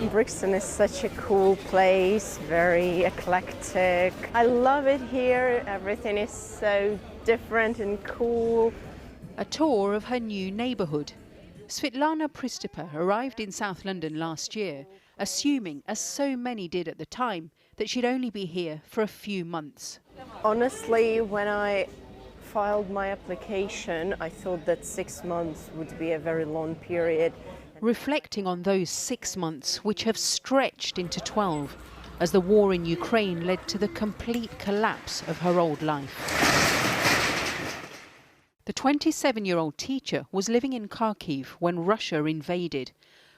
Brixton is such a cool place, very eclectic. I love it here. Everything is so different and cool. A tour of her new neighbourhood. Svitlana Pristupa arrived in South London last year, assuming, as so many did at the time, that she'd only be here for a few months. Honestly, when I filed my application, I thought that 6 months would be a very long period. Reflecting on those 6 months, which have stretched into 12, as the war in Ukraine led to the complete collapse of her old life. The 27-year-old teacher was living in Kharkiv when Russia invaded.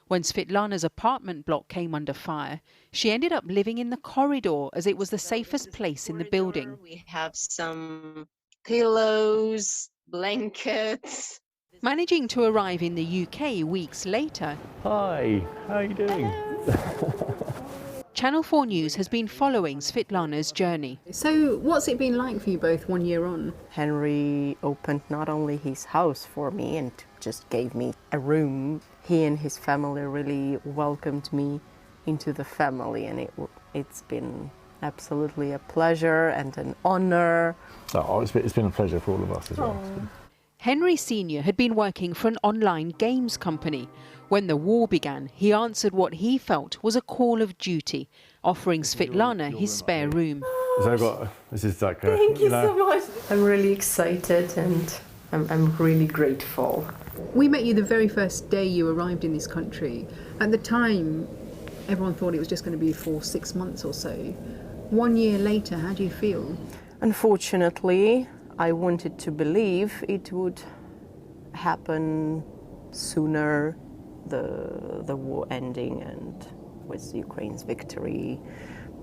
When Svitlana's apartment block came under fire, she ended up living in the corridor as it was the safest place in the building. We have some pillows, blankets. Managing to arrive in the UK weeks later... Hi, how are you doing? Channel 4 News has been following Svitlana's journey. So what's it been like for you both 1 year on? Henry opened not only his house for me and just gave me a room, he and his family really welcomed me into the family, and it's been absolutely a pleasure and an honor. Oh, it's been a pleasure for all of us as well. Henry Sr. had been working for an online games company. When the war began, he answered what he felt was a call of duty, offering Svitlana his spare room. So this is like Thank you so much. I'm really excited and I'm really grateful. We met you the very first day you arrived in this country. At the time, everyone thought it was just going to be for 6 months or so. 1 year later, how do you feel? Unfortunately, I wanted to believe it would happen sooner, the war ending and with Ukraine's victory.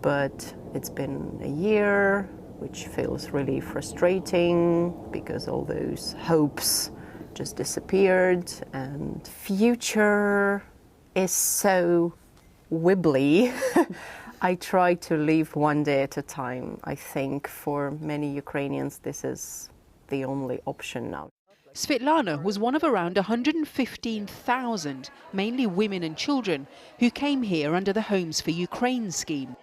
But it's been a year, which feels really frustrating because all those hopes just disappeared, and future is so wibbly. I try to live one day at a time. I think for many Ukrainians this is the only option now. Svitlana was one of around 115,000, mainly women and children, who came here under the Homes for Ukraine scheme.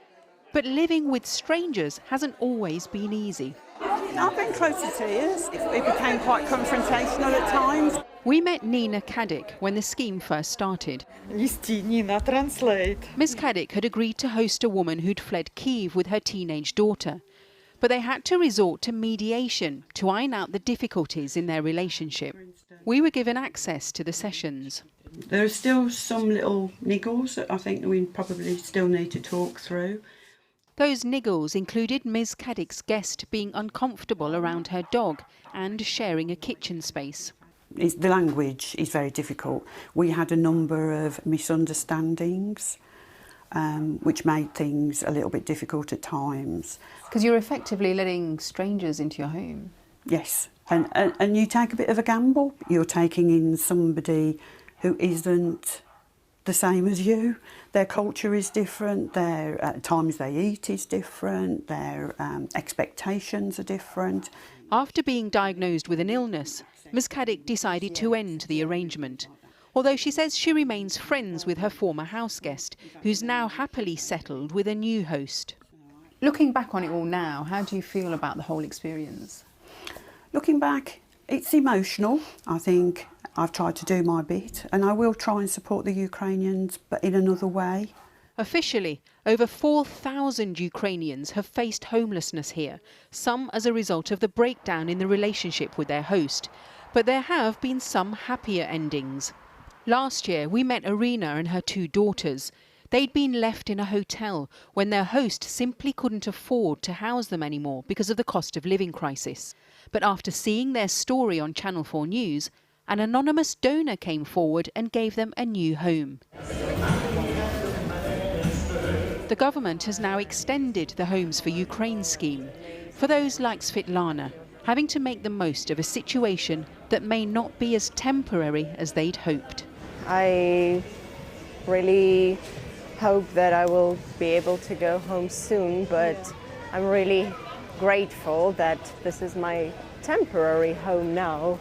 But living with strangers hasn't always been easy. I've been close to tears. It became quite confrontational at times. We met Nina Kadik when the scheme first started. Nina, translate. Ms. Kadik had agreed to host a woman who'd fled Kyiv with her teenage daughter. But they had to resort to mediation to iron out the difficulties in their relationship. We were given access to the sessions. There are still some little niggles that I think we probably still need to talk through. Those niggles included Ms. Kadik's guest being uncomfortable around her dog and sharing a kitchen space. The language is very difficult. We had a number of misunderstandings, which made things a little bit difficult at times. Because you're effectively letting strangers into your home. Yes, and you take a bit of a gamble. You're taking in somebody who isn't the same as you. Their culture is different, at times they eat is different, their expectations are different. After being diagnosed with an illness, Ms. Kadik decided to end the arrangement. Although she says she remains friends with her former house guest, who's now happily settled with a new host. Looking back on it all now, how do you feel about the whole experience? Looking back, it's emotional. I think I've tried to do my bit, and I will try and support the Ukrainians, but in another way. Officially, over 4,000 Ukrainians have faced homelessness here, some as a result of the breakdown in the relationship with their host. But there have been some happier endings. Last year, we met Irina and her 2 daughters. They'd been left in a hotel when their host simply couldn't afford to house them anymore because of the cost of living crisis. But after seeing their story on Channel 4 News, an anonymous donor came forward and gave them a new home. The government has now extended the Homes for Ukraine scheme for those like Svitlana, having to make the most of a situation that may not be as temporary as they'd hoped. I really hope that I will be able to go home soon, but I'm really grateful that this is my temporary home now.